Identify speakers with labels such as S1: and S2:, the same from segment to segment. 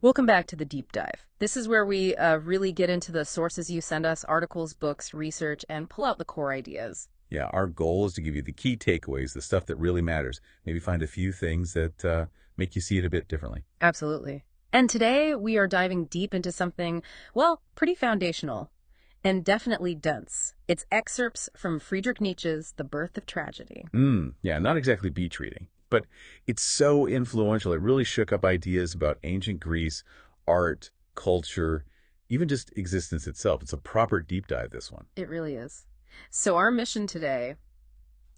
S1: Welcome back to the deep dive. This is where we really get into the sources you send us, articles, books, research, and pull out the core ideas.
S2: Yeah, our goal is to give you the key takeaways, the stuff that really matters. Maybe find a few things that make you see it a bit differently.
S1: Absolutely. And today we are diving deep into something, well, pretty foundational and definitely dense. It's excerpts from Friedrich Nietzsche's The Birth of Tragedy.
S2: Yeah, not exactly beach reading, but it's so influential. It really shook up ideas about ancient Greece, art, culture, even just existence itself. It's a proper deep dive, this one.
S1: It really is. So our mission today,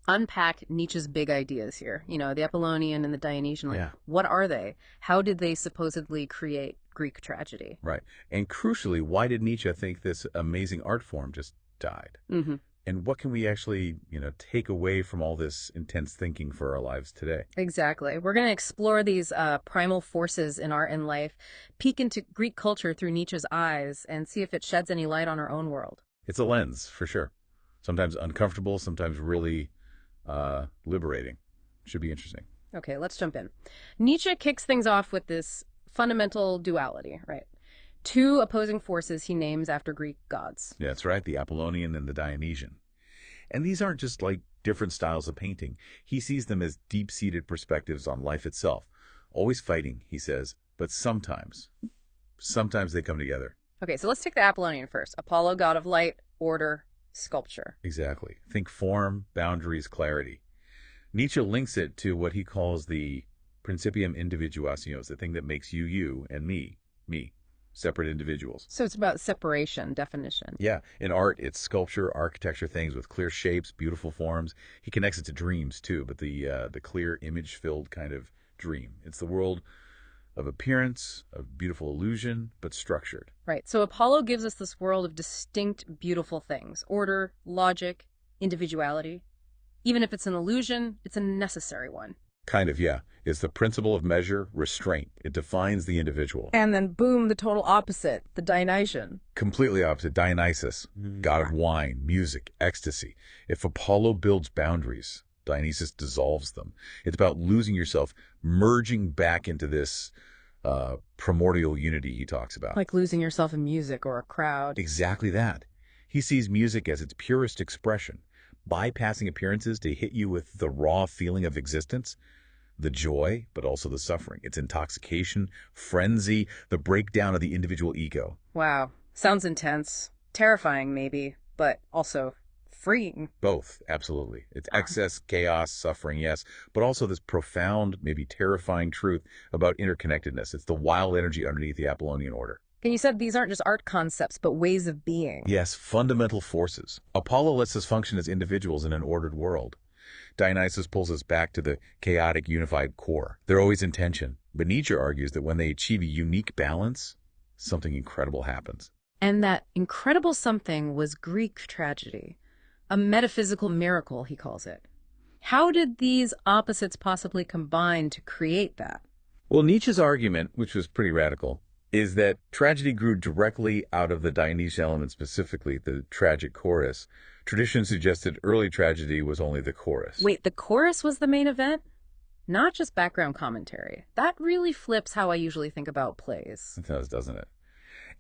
S1: unpack Nietzsche's big ideas here. You know, the Apollonian and the Dionysian. Like,
S2: Yeah.
S1: what are they? How did they supposedly create Greek tragedy?
S2: Right. And crucially, why did Nietzsche think this amazing art form just died?
S1: Mm-hmm.
S2: And what can we actually, take away from all this intense thinking for our lives today?
S1: Exactly. We're going to explore these primal forces in art and life, peek into Greek culture through Nietzsche's eyes, and see if it sheds any light on our own world.
S2: It's a lens, for sure. Sometimes uncomfortable, sometimes really liberating. Should be interesting.
S1: Okay, let's jump in. Nietzsche kicks things off with this fundamental duality, right? Two opposing forces he names after Greek gods.
S2: Yeah, that's right, the Apollonian and the Dionysian. And these aren't just like different styles of painting. He sees them as deep-seated perspectives on life itself. Always fighting, he says, but sometimes they come together.
S1: Okay, so let's take the Apollonian first. Apollo, god of light, order, sculpture.
S2: Exactly. Think form, boundaries, clarity. Nietzsche links it to what he calls the principium individuationis, the thing that makes you, you, and me, separate individuals.
S1: So it's about separation, definition.
S2: Yeah, in art, it's sculpture, architecture, things with clear shapes, beautiful forms. He connects it to dreams, too, but the clear, image-filled kind of dream. It's the world of appearance, of beautiful illusion, but structured.
S1: Right. So Apollo gives us this world of distinct, beautiful things. Order, logic, individuality. Even if it's an illusion, it's a necessary one.
S2: Kind of, yeah. It's the principle of measure, restraint. It defines the individual.
S1: And then boom, the total opposite, the Dionysian.
S2: Completely opposite, Dionysus, god of wine, music, ecstasy. If Apollo builds boundaries, Dionysus dissolves them. It's about losing yourself, merging back into this primordial unity he talks about.
S1: Like losing yourself in music or a crowd.
S2: Exactly that. He sees music as its purest expression, bypassing appearances to hit you with the raw feeling of existence, the joy, but also the suffering. It's intoxication, frenzy, the breakdown of the individual ego.
S1: Wow. Sounds intense. Terrifying, maybe, but also freeing.
S2: Both, absolutely. It's excess, chaos, suffering, yes, but also this profound, maybe terrifying truth about interconnectedness. It's the wild energy underneath the Apollonian order.
S1: And you said these aren't just art concepts, but ways of being.
S2: Yes, fundamental forces. Apollo lets us function as individuals in an ordered world. Dionysus pulls us back to the chaotic, unified core. They're always in tension. But Nietzsche argues that when they achieve a unique balance, something incredible happens.
S1: And that incredible something was Greek tragedy. A metaphysical miracle, he calls it. How did these opposites possibly combine to create that?
S2: Well, Nietzsche's argument, which was pretty radical, is that tragedy grew directly out of the Dionysian element, specifically the tragic chorus. Tradition suggested early tragedy was only the chorus.
S1: Wait, the chorus was the main event? Not just background commentary. That really flips how I usually think about plays.
S2: It does, doesn't it?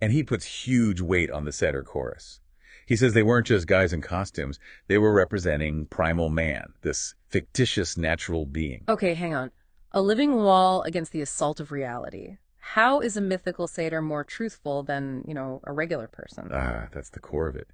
S2: And he puts huge weight on the setter chorus. He says they weren't just guys in costumes. They were representing primal man, this fictitious natural being.
S1: Okay, hang on. A living wall against the assault of reality. How is a mythical satyr more truthful than, a regular person?
S2: That's the core of it.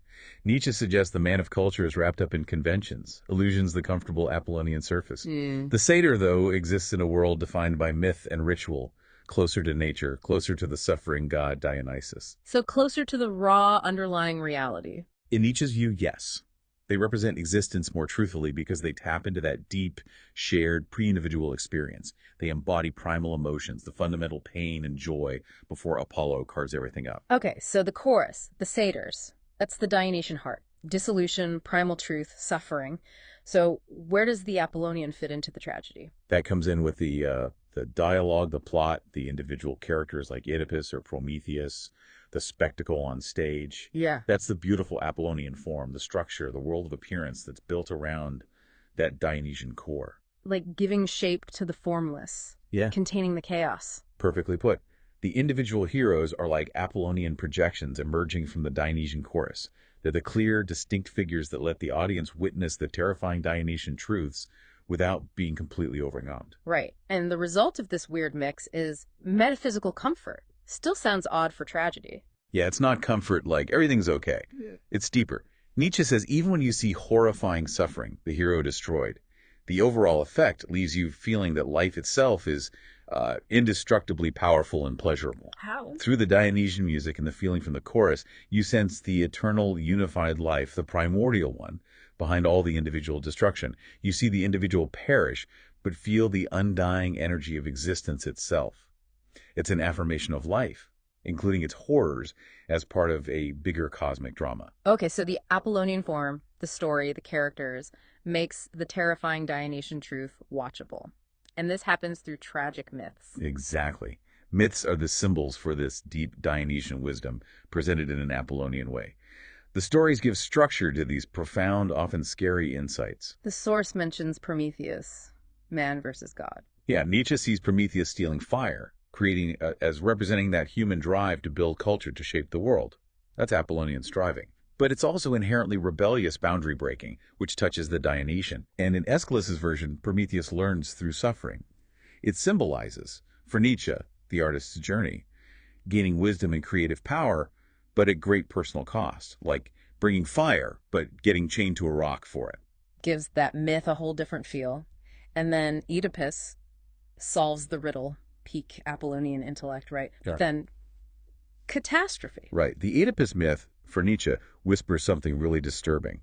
S2: Nietzsche suggests the man of culture is wrapped up in conventions, illusions the comfortable Apollonian surface. The satyr, though, exists in a world defined by myth and ritual, closer to nature, closer to the suffering god Dionysus.
S1: So closer to the raw underlying reality.
S2: In Nietzsche's view, yes. They represent existence more truthfully because they tap into that deep, shared, pre-individual experience. They embody primal emotions, the fundamental pain and joy before Apollo carves everything up.
S1: Okay, so the chorus, the satyrs, that's the Dionysian heart. Dissolution, primal truth, suffering. So where does the Apollonian fit into the tragedy?
S2: That comes in with the dialogue, the plot, the individual characters like Oedipus or Prometheus, the spectacle on stage.
S1: Yeah.
S2: That's the beautiful Apollonian form, the structure, the world of appearance that's built around that Dionysian core.
S1: Like giving shape to the formless.
S2: Yeah.
S1: Containing the chaos.
S2: Perfectly put. The individual heroes are like Apollonian projections emerging from the Dionysian chorus. They're the clear, distinct figures that let the audience witness the terrifying Dionysian truths without being completely overwhelmed.
S1: Right. And the result of this weird mix is metaphysical comfort. Still sounds odd for tragedy.
S2: Yeah, it's not comfort like everything's okay. It's deeper. Nietzsche says even when you see horrifying suffering, the hero destroyed, the overall effect leaves you feeling that life itself is indestructibly powerful and pleasurable.
S1: How?
S2: Through the Dionysian music and the feeling from the chorus, you sense the eternal unified life, the primordial one, behind all the individual destruction. You see the individual perish, but feel the undying energy of existence itself. It's an affirmation of life, including its horrors, as part of a bigger cosmic drama.
S1: Okay, so the Apollonian form, the story, the characters, makes the terrifying Dionysian truth watchable. And this happens through tragic myths.
S2: Exactly. Myths are the symbols for this deep Dionysian wisdom, presented in an Apollonian way. The stories give structure to these profound, often scary insights.
S1: The source mentions Prometheus, man versus God.
S2: Yeah, Nietzsche sees Prometheus stealing fire, creating as representing that human drive to build culture to shape the world. That's Apollonian striving. But it's also inherently rebellious boundary breaking, which touches the Dionysian. And in Aeschylus's version, Prometheus learns through suffering. It symbolizes, for Nietzsche, the artist's journey, gaining wisdom and creative power, but at great personal cost, like bringing fire, but getting chained to a rock for it.
S1: Gives that myth a whole different feel. And then Oedipus solves the riddle, peak Apollonian intellect, right?
S2: Yeah.
S1: But then catastrophe.
S2: Right. The Oedipus myth, for Nietzsche, whispers something really disturbing.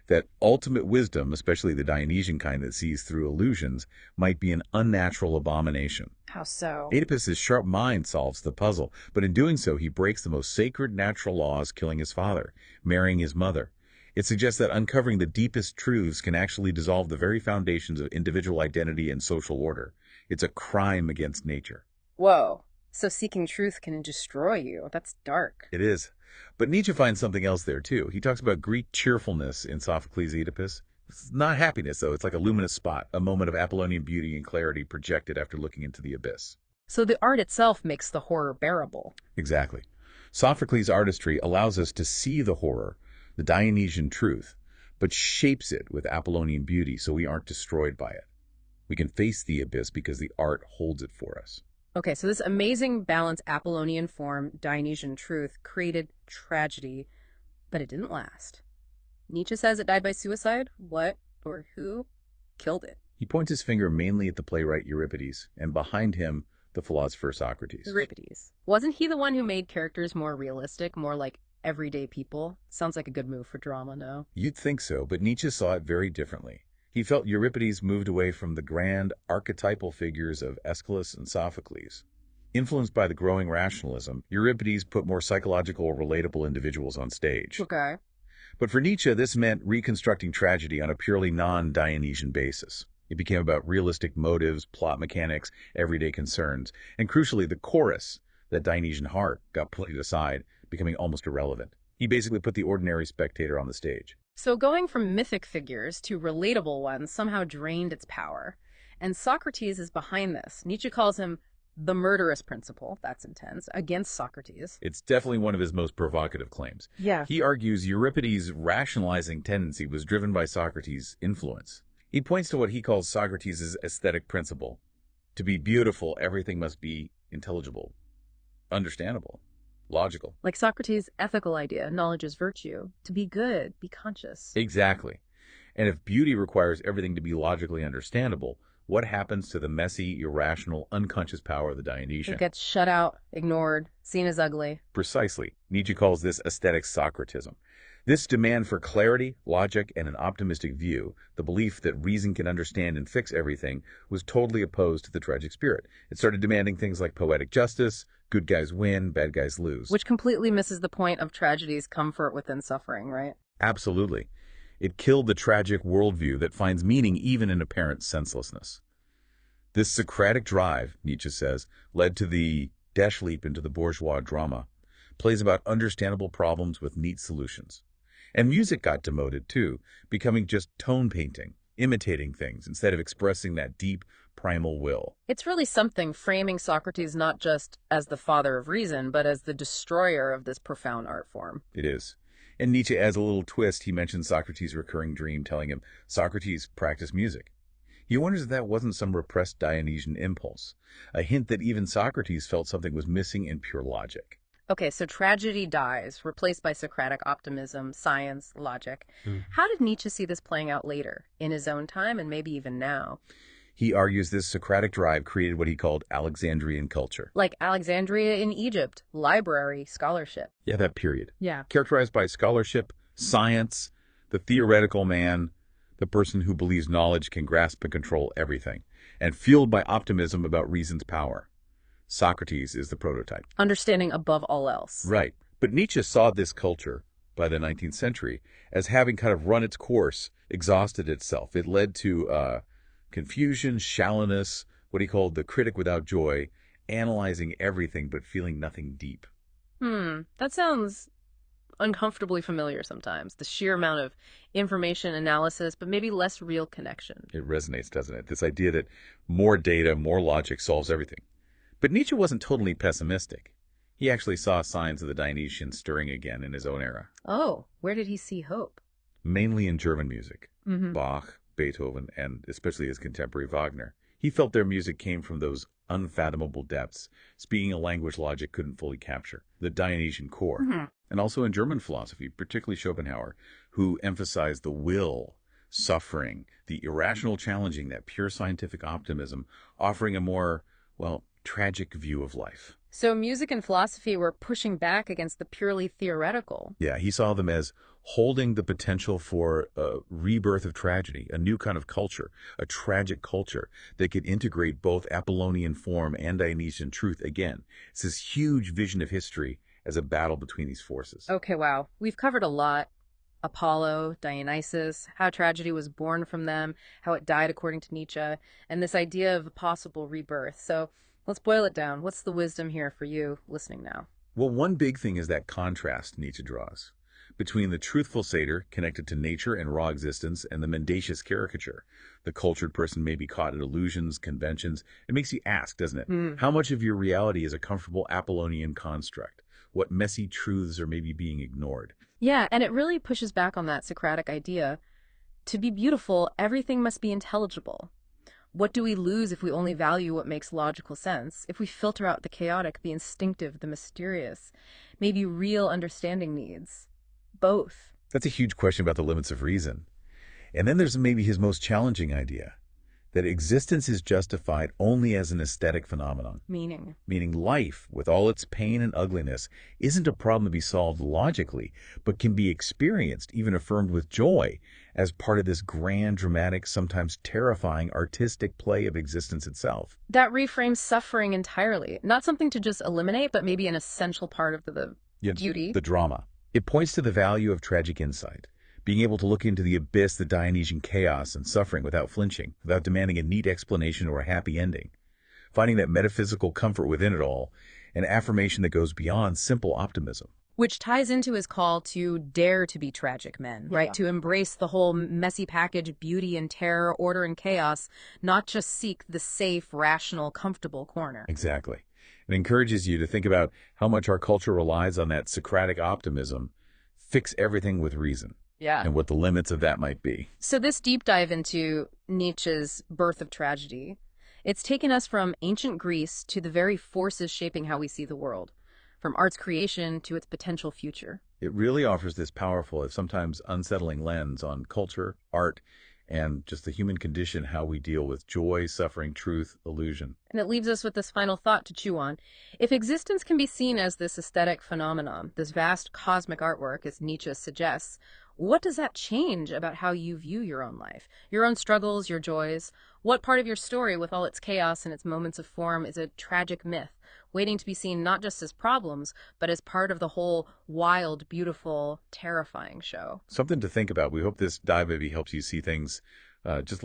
S2: That ultimate wisdom, especially the Dionysian kind that sees through illusions, might be an unnatural abomination.
S1: How so?
S2: Oedipus's sharp mind solves the puzzle, but in doing so, he breaks the most sacred natural laws, killing his father, marrying his mother. It suggests that uncovering the deepest truths can actually dissolve the very foundations of individual identity and social order. It's a crime against nature.
S1: Whoa. So seeking truth can destroy you. That's dark.
S2: It is. But Nietzsche finds something else there, too. He talks about Greek cheerfulness in Sophocles' Oedipus. It's not happiness, though. It's like a luminous spot, a moment of Apollonian beauty and clarity projected after looking into the abyss.
S1: So the art itself makes the horror bearable.
S2: Exactly. Sophocles' artistry allows us to see the horror, the Dionysian truth, but shapes it with Apollonian beauty so we aren't destroyed by it. We can face the abyss because the art holds it for us.
S1: Okay, so this amazing balanced Apollonian form, Dionysian truth, created tragedy, but it didn't last. Nietzsche says it died by suicide. What or who killed it?
S2: He points his finger mainly at the playwright Euripides, and behind him, the philosopher Socrates.
S1: Euripides. Wasn't he the one who made characters more realistic, more like everyday people? Sounds like a good move for drama, no?
S2: You'd think so, but Nietzsche saw it very differently. He felt Euripides moved away from the grand, archetypal figures of Aeschylus and Sophocles. Influenced by the growing rationalism, Euripides put more psychological or relatable individuals on stage.
S1: Okay.
S2: But for Nietzsche, this meant reconstructing tragedy on a purely non-Dionysian basis. It became about realistic motives, plot mechanics, everyday concerns, and crucially, the chorus, that Dionysian heart, got put aside, becoming almost irrelevant. He basically put the ordinary spectator on the stage.
S1: So going from mythic figures to relatable ones somehow drained its power. And Socrates is behind this. Nietzsche calls him the murderous principle, that's intense, against Socrates.
S2: It's definitely one of his most provocative claims.
S1: Yeah.
S2: He argues Euripides' rationalizing tendency was driven by Socrates' influence. He points to what he calls Socrates' aesthetic principle. To be beautiful, everything must be intelligible, understandable, logical.
S1: Like Socrates' ethical idea, knowledge is virtue. To be good, be conscious.
S2: Exactly. And if beauty requires everything to be logically understandable, what happens to the messy, irrational, unconscious power of the Dionysian?
S1: It gets shut out, ignored, seen as ugly.
S2: Precisely. Nietzsche calls this aesthetic Socratism. This demand for clarity, logic, and an optimistic view, the belief that reason can understand and fix everything, was totally opposed to the tragic spirit. It started demanding things like poetic justice, good guys win, bad guys lose.
S1: Which completely misses the point of tragedy's comfort within suffering, right?
S2: Absolutely. It killed the tragic worldview that finds meaning even in apparent senselessness. This Socratic drive, Nietzsche says, led to the dash leap into the bourgeois drama, plays about understandable problems with neat solutions. And music got demoted, too, becoming just tone painting, imitating things, instead of expressing that deep, primal will.
S1: It's really something, framing Socrates not just as the father of reason, but as the destroyer of this profound art form.
S2: It is. And Nietzsche adds a little twist. He mentions Socrates' recurring dream telling him, Socrates, practice music. He wonders if that wasn't some repressed Dionysian impulse, a hint that even Socrates felt something was missing in pure logic.
S1: Okay, so tragedy dies, replaced by Socratic optimism, science, logic. How did Nietzsche see this playing out later, in his own time and maybe even now?
S2: He argues this Socratic drive created what he called Alexandrian culture.
S1: Like Alexandria in Egypt, library, scholarship.
S2: Yeah, that period.
S1: Yeah.
S2: Characterized by scholarship, science, the theoretical man, the person who believes knowledge can grasp and control everything, and fueled by optimism about reason's power. Socrates is the prototype.
S1: Understanding above all else.
S2: Right. But Nietzsche saw this culture, by the 19th century, as having kind of run its course, exhausted itself. It led to confusion, shallowness, what he called the critic without joy, analyzing everything but feeling nothing deep.
S1: That sounds uncomfortably familiar sometimes. The sheer amount of information analysis, but maybe less real connection.
S2: It resonates, doesn't it? This idea that more data, more logic solves everything. But Nietzsche wasn't totally pessimistic. He actually saw signs of the Dionysian stirring again in his own era.
S1: Oh, where did he see hope?
S2: Mainly in German music. Bach, Beethoven, and especially his contemporary Wagner. He felt their music came from those unfathomable depths, speaking a language logic couldn't fully capture, the Dionysian core. And also in German philosophy, particularly Schopenhauer, who emphasized the will, suffering, the irrational challenging, that pure scientific optimism, offering a more, well, tragic view of life.
S1: So music and philosophy were pushing back against the purely theoretical.
S2: Yeah, he saw them as holding the potential for a rebirth of tragedy, a new kind of culture, a tragic culture that could integrate both Apollonian form and Dionysian truth again. It's this huge vision of history as a battle between these forces.
S1: Okay, wow. We've covered a lot. Apollo, Dionysus, how tragedy was born from them, how it died according to Nietzsche, and this idea of a possible rebirth. So let's boil it down. What's the wisdom here for you listening now?
S2: Well, one big thing is that contrast Nietzsche draws between the truthful satyr connected to nature and raw existence and the mendacious caricature. The cultured person may be caught in illusions, conventions. It makes you ask, doesn't it? How much of your reality is a comfortable Apollonian construct? What messy truths are maybe being ignored?
S1: Yeah, and it really pushes back on that Socratic idea. To be beautiful, everything must be intelligible. What do we lose if we only value what makes logical sense? If we filter out the chaotic, the instinctive, the mysterious, maybe real understanding needs? Both.
S2: That's a huge question about the limits of reason. And then there's maybe his most challenging idea, that existence is justified only as an aesthetic phenomenon. Meaning life, with all its pain and ugliness, isn't a problem to be solved logically, but can be experienced, even affirmed with joy, as part of this grand, dramatic, sometimes terrifying artistic play of existence itself.
S1: That reframes suffering entirely. Not something to just eliminate, but maybe an essential part of the beauty.
S2: The drama. It points to the value of tragic insight, being able to look into the abyss, the Dionysian chaos and suffering without flinching, without demanding a neat explanation or a happy ending. Finding that metaphysical comfort within it all, an affirmation that goes beyond simple optimism.
S1: Which ties into his call to dare to be tragic men, right? To embrace the whole messy package, beauty and terror, order and chaos, not just seek the safe, rational, comfortable corner.
S2: Exactly. It encourages you to think about how much our culture relies on that Socratic optimism, fix everything with reason.
S1: Yeah.
S2: And what the limits of that might be.
S1: So this deep dive into Nietzsche's Birth of Tragedy, it's taken us from ancient Greece to the very forces shaping how we see the world, from art's creation to its potential future.
S2: It really offers this powerful, if sometimes unsettling lens on culture, art, and just the human condition, how we deal with joy, suffering, truth, illusion.
S1: And it leaves us with this final thought to chew on. If existence can be seen as this aesthetic phenomenon, this vast cosmic artwork, as Nietzsche suggests, what does that change about how you view your own life, your own struggles, your joys? What part of your story, with all its chaos and its moments of form, is a tragic myth, waiting to be seen not just as problems, but as part of the whole wild, beautiful, terrifying show?
S2: Something to think about. We hope this dive maybe helps you see things just